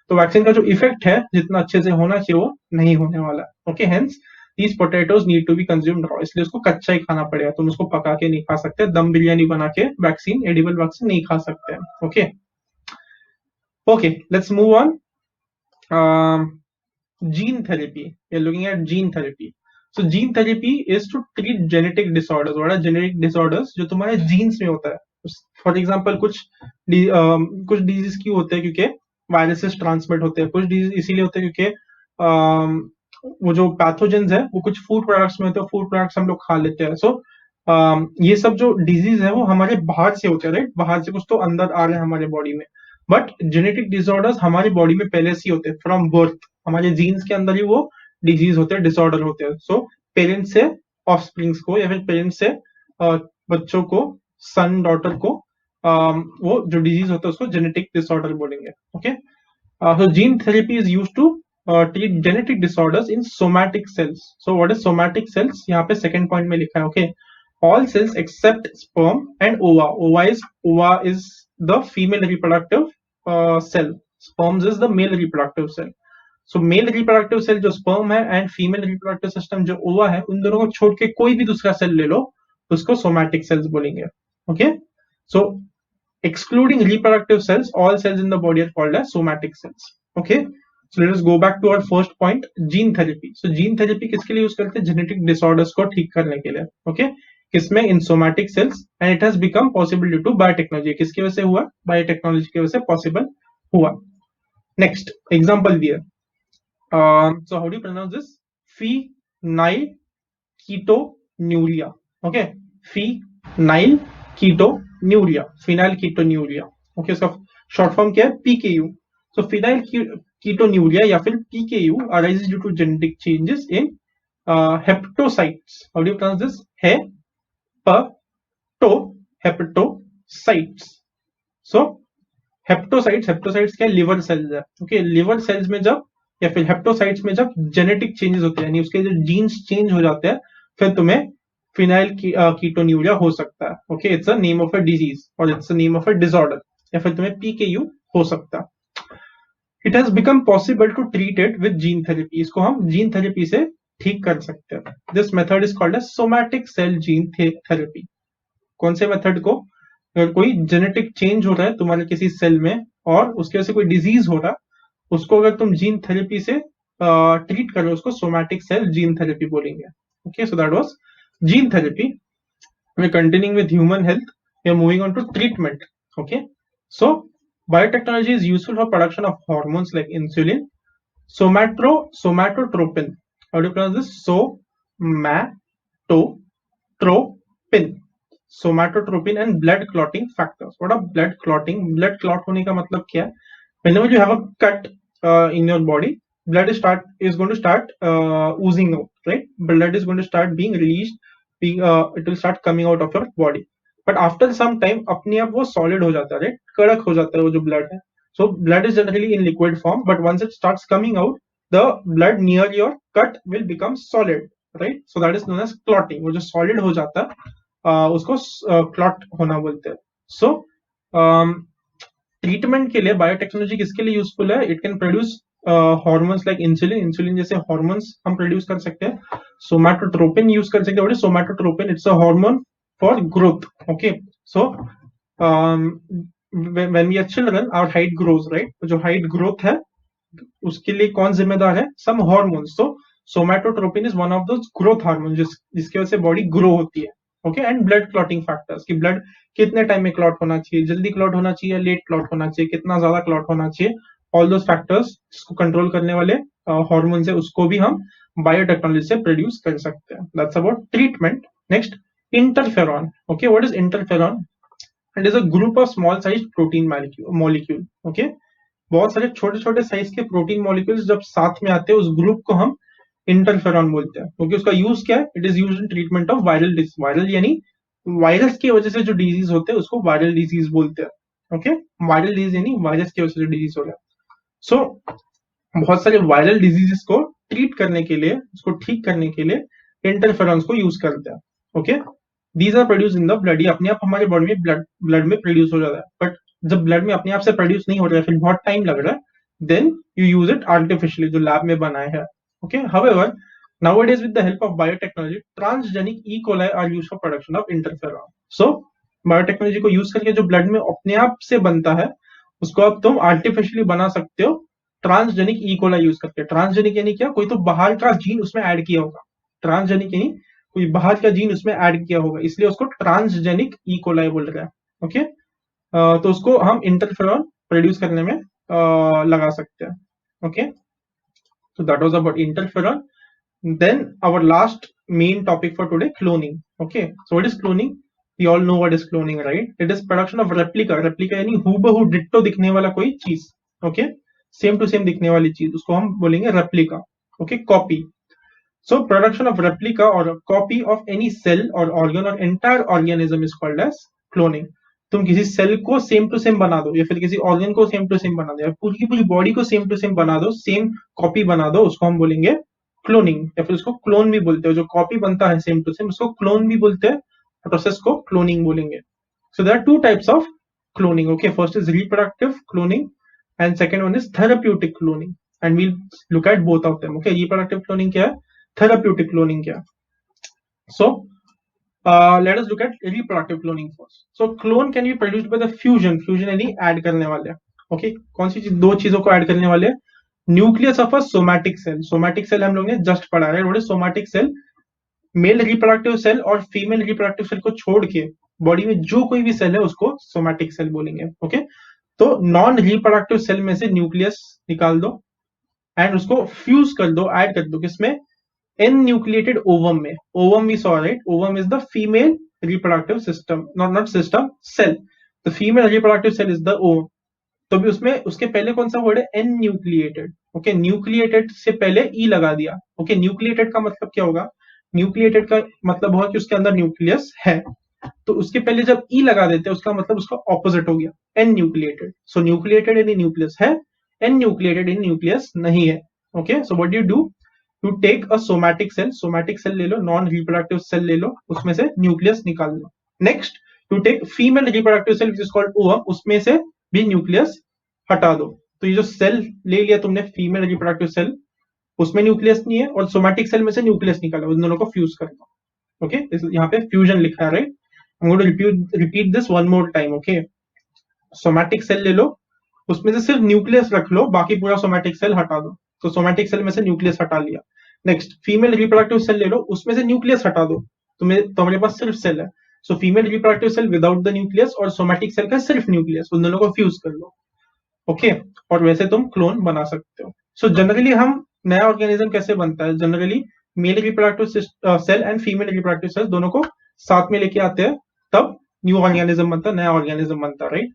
तो वैक्सीन का जो इफेक्ट है जितना अच्छे से होना चाहिए वो नहीं होने वाला है. Okay, hence these potatoes need to be consumed raw. इसलिए उसको कच्चा ही खाना पड़ेगा, तुम उसको पका के नहीं खा सकते, दम बिरयानी बना के वैक्सीन, एडिबल वैक्सीन नहीं खा सकते. Okay, okay, let's move on. gene therapy. We're looking at gene therapy. So gene therapy is to treat genetic disorders. What are genetic disorders? जो तुम्हारे जीन्स में होता है. फॉर एग्जाम्पल कुछ डिजीज क्यों होते हैं? क्योंकि वायरसेस ट्रांसमिट होते हैं. कुछ डिजीज इसीलिए होते हैं क्योंकि वो जो पैथोजेंस है वो कुछ फूड प्रोडक्ट्स में होते हैं, फूड प्रोडक्ट्स हम लोग खा लेते हैं. सो ये सब जो डिजीज है वो हमारे बाहर से होते हैं, राइट? बाहर से कुछ तो अंदर आ रहे हैं हमारे बॉडी में. बट जेनेटिक डिसऑर्डर्स हमारी बॉडी में पहले से ही होते हैं, फ्रॉम बर्थ. हमारे जीन्स के अंदर ही वो डिजीज होते हैं, डिसऑर्डर होते हैं. सो पेरेंट्स से ऑफस्प्रिंग्स को या फिर पेरेंट्स से बच्चों को, सन डॉटर को, वो जो डिजीज होता है उसको जेनेटिक डिसऑर्डर बोलेंगे. Okay, so gene therapy is used to treat genetic disorders in somatic cells. So what is somatic cells? यहाँ पे second point में लिखा है. Okay, all cells except sperm and ova. Ova is the female reproductive cell. Sperms is the male reproductive cell. So male reproductive cell जो sperm है and female reproductive system जो ova है, उन दोनों को छोड़ के कोई भी दूसरा सेल ले लो, उसको somatic cells बोलेंगे. Okay, so excluding reproductive cells, all cells in the body are called as somatic cells. Okay, so let us go back to our first point, gene therapy. So gene therapy किसके लिए use करते हैं? Genetic disorders को ठीक करने के लिए. Okay, किसमें? In somatic cells, and it has become possible due to biotechnology. किसकी वजह से हुआ? बायोटेक्नोलॉजी की वजह से पॉसिबल हुआ. नेक्स्ट एग्जांपल दिया. So how do you pronounce this? Phenyl ketonuria. Okay, phenyl ketonuria, phenyl ketonuria. Okay, उसका शॉर्ट फॉर्म क्या है? पीकेयू. So phenyl ketonuria या फिर PKU arises due to genetic changes in hepatocytes. How do you pronounce this? Hepatocytes. हेप्टोसाइट्स. सो हेप्टोसाइट्स क्या, liver cells है. Okay, liver cells में जब या फिर हेप्टोसाइट्स में जब जेनेटिक चेंजेस होते हैं, यानी उसके जो जीन्स चेंज हो जाते हैं, फिर तुम्हें फिनाइल कीटोन्यूरिया हो सकता है. Okay, it's a name of a disease और it's a name of a disorder, या फिर तुम्हें पीकेयू हो सकता है. It has become possible to treat it with gene therapy. इसको हम जीन थेरेपी से ठीक कर सकते हैं. This method is called as somatic cell gene therapy. कौन से मेथड को, अगर कोई जेनेटिक चेंज हो रहा है तुम्हारे किसी सेल में और उसकी वजह से कोई डिजीज हो रहा है, उसको अगर तुम जीन थेरेपी से ट्रीट करो, उसको सोमैटिक सेल जीन थेरेपी बोलेंगे. Okay, so that was gene therapy. We're continuing with human health. We are moving on to treatment. Okay, so biotechnology is useful for production of hormones like insulin, somatotropin. How do you pronounce this? Somatotropin. Somatotropin and blood clotting factors. What are blood clotting? Blood clot होने का मतलब क्या है? Whenever you have a cut in your body, blood is going to start oozing out, right? Blood is going to start being released, it will start coming out of your body. But after some time अपने आप वो solid हो जाता है, right? कड़क हो जाता है वो जो blood है. So blood is generally in liquid form, but once it starts coming out, the blood near your cut will become solid, right? So that is known as clotting. वो जो solid हो जाता है उसको clot होना बोलते हैं. So ट्रीटमेंट के लिए बायोटेक्नोलॉजी किसके लिए यूजफुल है? It can produce hormones like insulin. Insulin जैसे हॉर्मोन्स हम प्रोड्यूस कर सकते हैं. सोमैटोट्रोपिन यूज कर सकते हैं. Somatotropin it's a hormone for growth. Okay, so when we are children our height grows, right? जो हाइट ग्रोथ है उसके लिए कौन जिम्मेदार है? Some hormones. तो somatotropin is one of those growth hormone जिसकी वजह से बॉडी ग्रो होती है. Okay, and blood clotting factors की ब्लड कितने टाइम में क्लॉट होना चाहिए, जल्दी क्लॉट होना चाहिए, लेट क्लॉट होना चाहिए, कितना ज्यादा क्लॉट होना चाहिए, ऑल दोस फैक्टर्स जिसको कंट्रोल करने वाले हॉर्मोन्स है, उसको भी हम बायोटेक्नोलॉजी से प्रोड्यूस कर सकते हैं. That's about treatment. Next, interferon. Okay, what is interferon? It is a group of small size protein molecule. Okay, बहुत सारे छोटे छोटे साइज के प्रोटीन मॉलिक्यूल्स जब साथ में आते हैं, उस ग्रुप को हम इंटरफेरॉन बोलते हैं. क्योंकि उसका यूज क्या है? It is used in treatment of viral disease. Viral यानी वायरस की वजह से जो डिजीज होते हैं उसको वायरल डिजीज बोलते हैं. ओके, वायरल डिजीज यानी वायरस की वजह से जो डिजीज हो रहा है. सो बहुत सारे वायरल डिजीजेस को ट्रीट करने के लिए, उसको ठीक करने के लिए इंटरफेरॉन्स को यूज करते हैं. Okay, these are produce in the blood. ये अपने आप हमारे बॉडी में ब्लड में प्रोड्यूस हो जाता है. बट जब ब्लड में अपने आप से प्रोड्यूस नहीं हो रहा है, फिर बहुत टाइम लग रहा है, then you use it artificially, जो लैब में बनाए हैं. Okay, however nowadays with the help of biotechnology, transgenic E. coli are used for production of interferon. So biotechnology को यूज करके जो ब्लड में अपने आप से बनता है, उसको अब तुम आर्टिफिशियली बना सकते हो ट्रांसजेनिक ई कोलाई यूज करके. ट्रांसजेनिक यानी क्या? कोई तो बाहर का जीन उसमें ऐड किया होगा. ट्रांसजेनिक यानी कोई बाहर का जीन उसमें ऐड किया होगा, इसलिए उसको ट्रांसजेनिक ई कोलाई बोल रहा है. ओके, तो उसको हम इंटरफेरॉन प्रोड्यूस करने में लगा सकते हैं. Okay, so that was about interferon. Then our last main topic for today, cloning. Okay, so what is cloning? We all know what is cloning, right? It is production of replica. Replica यानी हूबहू ditto दिखने वाला कोई चीज. Okay, same to same दिखने वाली चीज, उसको हम बोलेंगे replica. Okay, copy. So production of replica or a copy of any cell or organ or entire organism is called as cloning. तुम किसी सेल को सेम टू सेम बना दो, या फिर किसी ऑर्गन को सेम टू सेम बना दो, या पूरी की पूरी बॉडी को सेम टू सेम बना दो, सेम कॉपी बना दो, उसको हम बोलेंगे क्लोनिंग. या फिर उसको क्लोन भी बोलते हैं. जो कॉपी बनता है सेम टू सेम, उसको क्लोन भी बोलते हैं. प्रोसेस को क्लोनिंग बोलेंगे. So there are two types of cloning. Okay, first is reproductive cloning and second one is therapeutic cloning, and we'll look at both of them. Okay, reproductive cloning क्या है, therapeutic cloning क्या? So let us look at reproductive cloning first. So clone can be produced by the fusion यानी add करने वाले. Okay, कौन सी चीज, दो चीजों को ऐड करने वाले. Nucleus of a somatic cell. Somatic cell हम लोग ने जस्ट पढ़ा है. What is somatic cell? Male reproductive cell और फीमेल रिप्रोडक्टिव सेल को छोड़ के बॉडी में जो कोई भी सेल है उसको सोमैटिक सेल बोलेंगे. ओके, तो नॉन रिप्रोडक्टिव सेल में से न्यूक्लियस निकाल दो एंड उसको फ्यूज कर दो, ऐड कर दो. किसमें? Enucleated ovum में. Ovum we saw, right? Ovum is the female reproductive system, not system, cell. The female reproductive cell is the ovum. तो भी उसमें उसके पहले कौन सा वर्ड है? Enucleated. ओके, न्यूक्लिएटेड से पहले ई लगा दिया. ओके, न्यूक्लिएटेड का मतलब क्या होगा? न्यूक्लिएटेड का मतलब होगा कि उसके अंदर न्यूक्लियस है. तो उसके पहले जब ई लगा देते हैं उसका मतलब उसका ऑपोजिट हो गया, enucleated. So nucleated in nucleus है, एन न्यूक्लिएटेड इन न्यूक्लियस नहीं है। Okay, so what do you take a somatic cell ले लो, नॉन रिप्रोडक्टिव सेल ले लो, उसमें से न्यूक्लियस निकाल लो। Next you take female reproductive cell which is called ovum, उसमें से भी न्यूक्लियस हटा दो। तो ये जो सेल ले लिया तुमने फीमेल रिप्रोडक्टिव सेल, उसमें न्यूक्लियस नहीं है, और सोमैटिक सेल में से न्यूक्लियस निकाला, उन दोनों को फ्यूज कर दो। ओके, यहाँ पे फ्यूजन लिखा है, right. I'm going to repeat this one more time, okay? Somatic cell ले लो, उसमें से सिर्फ न्यूक्लियस रख लो, बाकी पूरा सोमैटिक सेल हटा दो। तो सोमैटिक सेल में से न्यूक्लियस हटा लिया। नेक्स्ट फीमेल रिप्रोडक्टिव सेल ले लो, उसमें से न्यूक्लियस हटा दो, तुम्हारे पास सिर्फ सेल है। So female reproductive cell without the nucleus और सोमैटिक सेल का सिर्फ न्यूक्लियस, उन दोनों को फ्यूज कर लो। ओके, और वैसे तुम क्लोन बना सकते हो। सो जनरली हम नया ऑर्गेनिज्म कैसे बनता है, generally male reproductive cell and female reproductive cell दोनों को साथ में लेके आते हैं, तब न्यू ऑर्गेनिज्म बनता है, नया ऑर्गेनिज्म बनता है, राइट।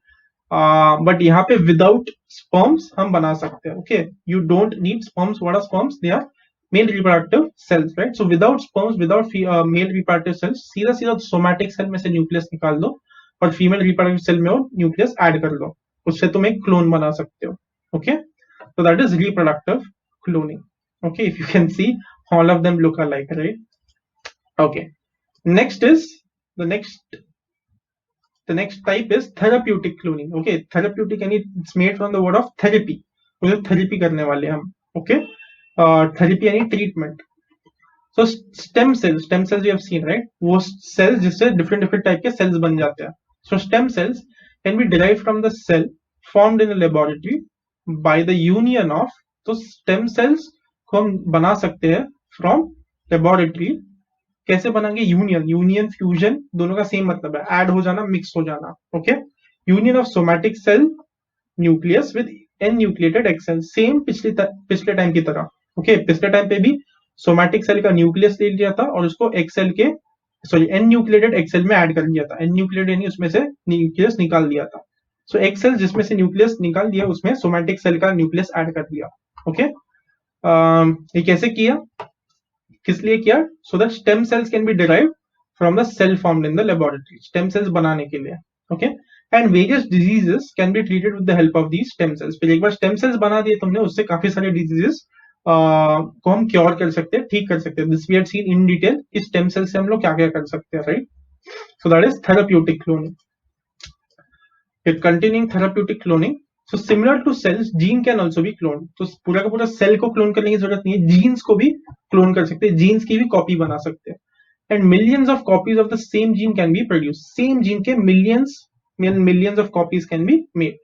बट यहाँ पे विदाउट स्पर्म्स हम बना सकते हैं। Okay, you don't need sperms. What are sperms? They are male reproductive cells, right. So without sperms, without male reproductive cells, सीधा सीधा सोमैटिक सेल में से न्यूक्लियस निकाल दो और फीमेल रिप्रोडक्टिव सेल में वो न्यूक्लियस ऐड कर लो, उससे तुम एक क्लोन बना सकते हो। Okay, so that is reproductive cloning. Okay, if you can see, all of them look alike, right? Okay, next is the next type is therapeutic cloning. Okay, therapeutic यानी it's made from the word of therapy, मतलब therapy करने वाले हम। Okay, therapy यानी treatment. So stem cells you have seen, right? वो cells जिससे different type के cells बन जाते हैं। So stem cells can be derived from the cell formed in a laboratory by the union of, तो stem cells को हम बना सकते हैं from laboratory। कैसे बनाएंगे? यूनियन फ्यूजन, दोनों का सेम मतलब है, ऐड हो जाना, मिक्स हो जाना। Okay, union of somatic cell nucleus with enucleated egg cell, same पिछले टाइम की तरह। ओके, पिछले टाइम पे भी सोमैटिक सेल का न्यूक्लियस ले लिया था और उसको एक्सेल के एन न्यूक्लिएटेड एक्सेल में ऐड कर लिया था। एन न्यूक्लिएटेड यानी उसमें से न्यूक्लियस निकाल दिया था। सो एक्सेल जिसमें से न्यूक्लियस निकाल दिया, उसमें सोमैटिक सेल का न्यूक्लियस ऐड कर दिया। ओके, ये कैसे किया, किस लिए किया? So that stem cells can be derived from the cell formed in the laboratory, stem cells बनाने के लिए। Okay, and various diseases can be treated with the help of these stem cells. फिर एक बार स्टेम सेल्स बना दिए तुमने, उससे काफी सारे डिजीजेस को हम क्योर कर सकते हैं, ठीक कर सकते हैं। This we had seen in detail कि स्टेम सेल से हम लोग क्या क्या कर सकते हैं, right. So that is therapeutic cloning. Continuing therapeutic cloning, so similar to cells, gene can also be clone. तो पूरा का पूरा सेल को क्लोन करने की जरूरत नहीं है, जीन्स को भी क्लोन कर सकते हैं, जीन्स की भी कॉपी बना सकते हैं। And millions of copies of the same gene can be produce, same gene के millions of copies can be made.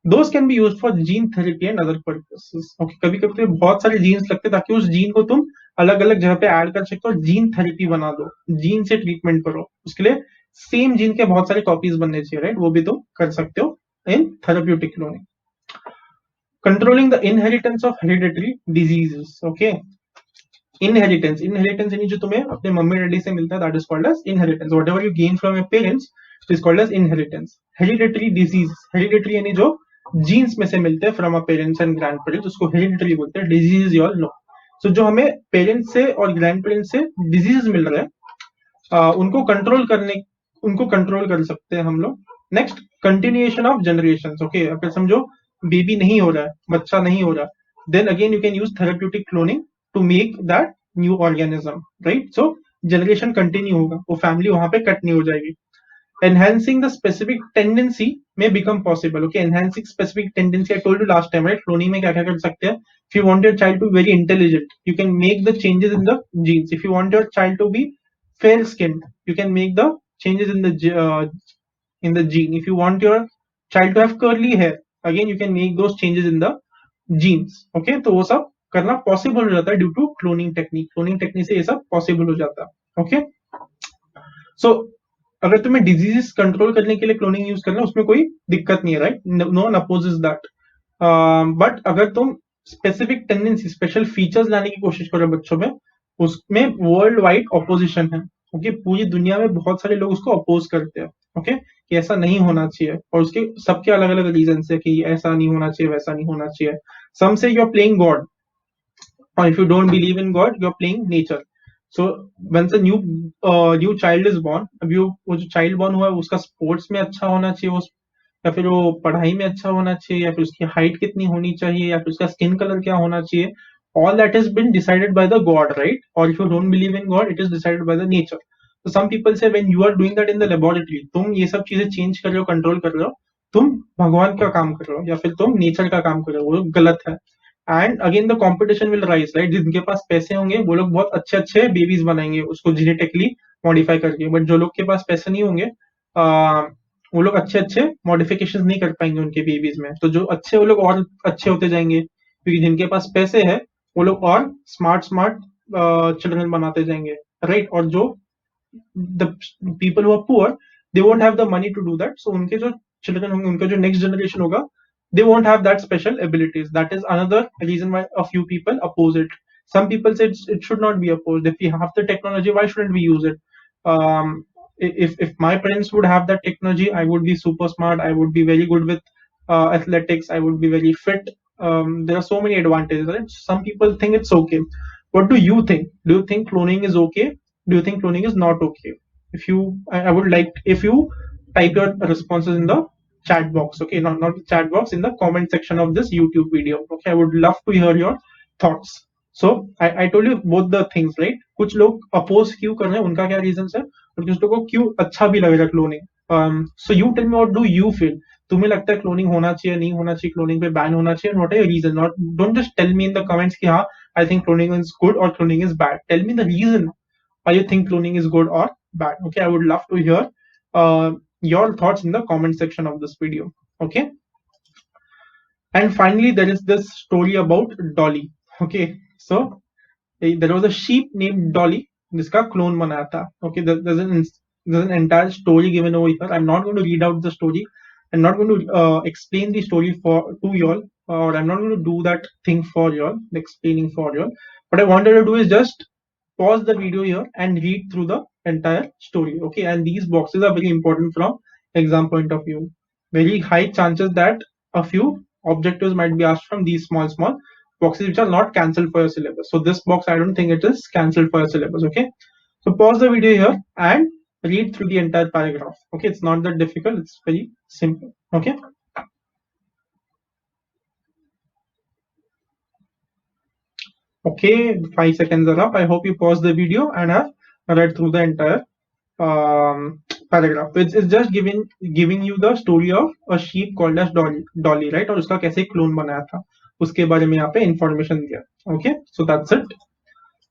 Those can be used for gene therapy and other purposes. Okay, कभी कभी तो बहुत सारे jeans लगते हैं ताकि उस जीन को तुम अलग अलग जगह पे ऐड कर सकते हो, जीन थेरेपी बना दो, जीन से ट्रीटमेंट करो। उसके लिए सेम जीन के बहुत सारे कॉपीज बनने चाहिए, राइट, वो भी तुम कर सकते हो in therapeutic cloning. Controlling the inheritance of hereditary diseases. Okay, inheritance यानी जो तुम्हें अपने मम्मी डैडी से मिलता है, that is called as inheritance. Whatever you gain from your parents is called as inheritance. Hereditary disease, hereditary यानी जो genes में से मिलते हैं from a parents and grandparents, उसको हेरिडिटरी बोलते हैं। Disease you all know. So जो हमें पेरेंट्स से और ग्रैंड पेरेंट्स से डिजीज मिल रहे हैं, उनको कंट्रोल कर सकते हैं हम लोग। Next, continuation of generation. Okay, अगर समझो बेबी नहीं हो रहा है, बच्चा नहीं हो रहा, then again you can use therapeutic cloning to make that new organism, right. So generation continue होगा, वो फैमिली वहां पे कट नहीं हो जाएगी। Enhancing the specific tendency may become possible. Okay, enhancing specific tendency, I told you last time, right? Cloning में क्या क्या कर सकते हैं? If you want your child to be very intelligent, you can make the changes in the genes. If you want your child to be fair skinned, you can make the changes in the gene. If you want your child to have curly hair, again you can make those changes in the genes. Okay, तो वो सब करना possible हो जाता है due to cloning technique. Cloning technique से ये सब पॉसिबल हो जाता है। ओके, सो अगर तुम्हें डिजीजेस कंट्रोल करने के लिए क्लोनिंग यूज करना, उसमें कोई दिक्कत नहीं है, right, no one opposes that. But अगर तुम स्पेसिफिक टेंडेंसी, स्पेशल फीचर्स लाने की कोशिश करो बच्चों में, उसमें वर्ल्ड वाइड ऑपोजिशन है। ओके, पूरी दुनिया में बहुत सारे लोग उसको अपोज करते हैं। ओके, कि ऐसा नहीं होना चाहिए, और उसके सबके अलग अलग रीजन है कि ऐसा नहीं होना चाहिए, वैसा नहीं होना चाहिए। Some say you are playing God, और if you don't believe in God, you are playing nature. So once a new child is born, अभी वो जो चाइल्ड बॉर्न हुआ है उसका स्पोर्ट्स में अच्छा होना चाहिए, वो या फिर वो पढ़ाई में अच्छा होना चाहिए, या फिर उसकी हाइट कितनी होनी चाहिए, या फिर उसका स्किन कलर क्या होना चाहिए, all that has been decided by the god, right? Or if you don't believe in god, it is decided by the nature. So some people say when you are doing that in the laboratory, तुम ये सब चीजें change कर रहे हो, control कर रहे हो, तुम भगवान का काम कर रहे हो या फिर तुम नेचर का काम कर रहे हो, वो गलत है. And again the competition will rise, right? जिनके पास पैसे होंगे वो लोग बहुत अच्छे अच्छे बेबीज बनाएंगे उसको जेनेटिकली मॉडिफाई करके, बट जो लोग के पास पैसे नहीं होंगे, वो लोग अच्छे अच्छे मॉडिफिकेशन नहीं कर पाएंगे उनके बेबीज में. तो जो अच्छे, वो लोग और अच्छे होते जाएंगे, क्योंकि जिनके पास पैसे है वो लोग और स्मार्ट स्मार्ट चिल्ड्रन बनाते जाएंगे, राइट? और जो the people who are poor, they won't have the money to do that, so उनके जो चिल्ड्रन होंगे, उनका जो नेक्स्ट जनरेशन होगा, they won't have that special abilities. That is another reason why a few people oppose it. Some people say it should not be opposed. If we have the technology, why shouldn't we use it? If my parents would have that technology, I would be super smart. I would be very good with athletics. I would be very fit. There are so many advantages. Right? Some people think it's okay. What do you think? Do you think cloning is okay? Do you think cloning is not okay? If you, I would like if you type your responses in the chat box. Okay, not the chat box, in the comment section of this YouTube video. Okay, I would love to hear your thoughts. So I told you both the things, right? कुछ लोग oppose क्यों कर रहे हैं, उनका क्या reason है, और कुछ लोगों को क्यों अच्छा भी लग रहा है cloning. So you tell me what do you feel. तुम्हें लगता है क्लोनिंग होना चाहिए, नहीं होना चाहिए, क्लोनिंग पे बैन होना चाहिए, what are your reason? Not, don't just tell me in the comments कि हाँ I think cloning is good और cloning is bad. Tell me the reason why you think cloning is good or bad. Okay, I would love to hear your thoughts in the comment section of this video. Okay, and finally there is this story about Dolly. Okay, so there was a sheep named Dolly जिसका clone बनाया था. Okay, there's an entire story given over here. I'm not going to read out the story. I'm not going to explain the story to y'all, or I'm not going to do that thing for y'all, explaining for y'all. What I wanted to do is just pause the video here and read through the entire story. Okay, and these boxes are very important from exam point of view. Very high chances that a few objectives might be asked from these small boxes which are not cancelled for your syllabus. So this box, I don't think it is cancelled for your syllabus. Okay, so pause the video here and read through the entire paragraph. Okay, it's not that difficult, it's very simple. Okay, okay, 5 seconds are up. I hope you pause the video and have read through the entire paragraph. It's just giving you the story of a sheep called as Dolly, right? और उसका कैसे clone बनाया था, उसके बारे में यहाँ पे इंफॉर्मेशन दिया. Okay, so that's it.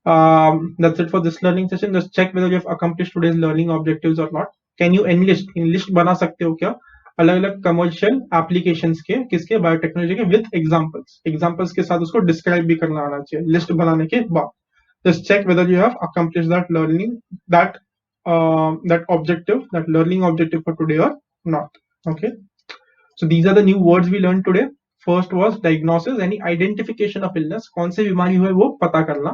That's it for this learning session. Just check whether you have accomplished today's learning objectives or not. Can you enlist बना सकते हो क्या अलग अलग कमर्शियल एप्लीकेशंस के, किसके, बायोटेक्नोलॉजी के, विद एग्जांपल्स के साथ उसको डिस्क्राइब भी करना आना चाहिए लिस्ट बनाने के बाद. Just check whether you have accomplished that learning objective for today or not. Okay, so these are the new words we learned today. First was diagnosis, यानी identification of illness, कौन सी बीमारी हुई वो पता करना.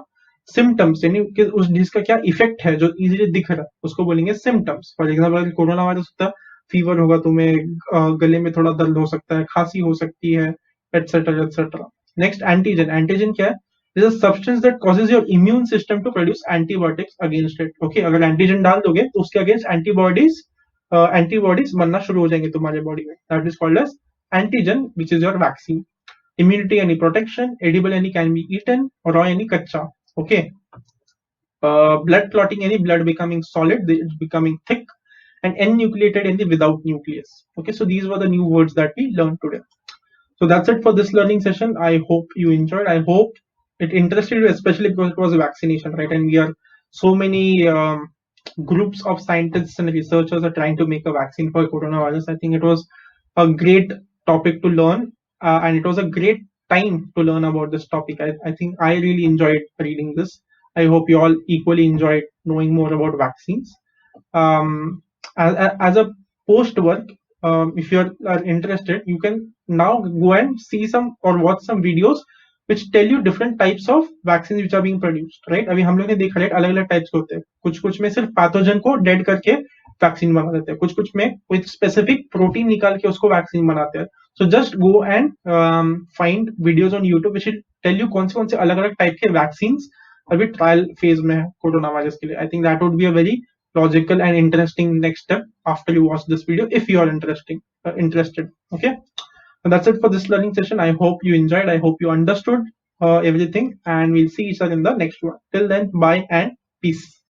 सिम्टम्स, यानी कि उस डिजीज का क्या इफेक्ट है जो इजीली दिख रहा है, उसको बोलेंगे symptoms. For example corona virus होता है, फीवर होगा तुम्हें, गले में थोड़ा दर्द हो सकता है, खांसी हो सकती है, एटसेट्रा एटसेट्रा. नेक्स्ट एंटीजन क्या है? This is a substance that causes your immune system to produce antibiotics against it. Okay, अगर एंटीजन डाल दोगे तो उसके अगेंस्ट एंटीबॉडीज बनना शुरू हो जाएंगे तुम्हारे बॉडी में. That is called as antigen, which is your vaccine. Immunity यानी प्रोटेक्शन, एडिबल यानी कैन बी ईटन, और रॉ यानी कच्चा. Okay, blood clotting यानी blood becoming solid, it's becoming thick, and enucleated यानी without nucleus. Okay, so these were the new words that we learned today. So that's it for this learning session. I hope you enjoyed. I hope it interested you, especially because it was a vaccination, right? And we are so many groups of scientists and researchers are trying to make a vaccine for coronavirus. I think it was a great topic to learn, and it was a great time to learn about this topic. I think I really enjoyed reading this. I hope you all equally enjoyed knowing more about vaccines. As a post work, if you are interested, you can now go and see some or watch some videos which tell you different types of vaccines which are being produced, right? अभी हम लोग ने देखा, right, अलग अलग types के होते हैं. कुछ में सिर्फ पैथोजन को डेड करके वैक्सीन बना देते हैं, कुछ में कोई स्पेसिफिक प्रोटीन निकाल के उसको वैक्सीन बनाते हैं. So just go and find videos on YouTube which will tell you कौन से अलग अलग टाइप के वैक्सीन अभी ट्रायल फेज में है कोरोना वायरस के लिए. I think that would be a very logical and interesting next step after you watch this video if you are interested. Okay, and that's it for this learning session. I hope you enjoyed, I hope you understood everything, and we'll see each other in the next one. Till then, bye and peace.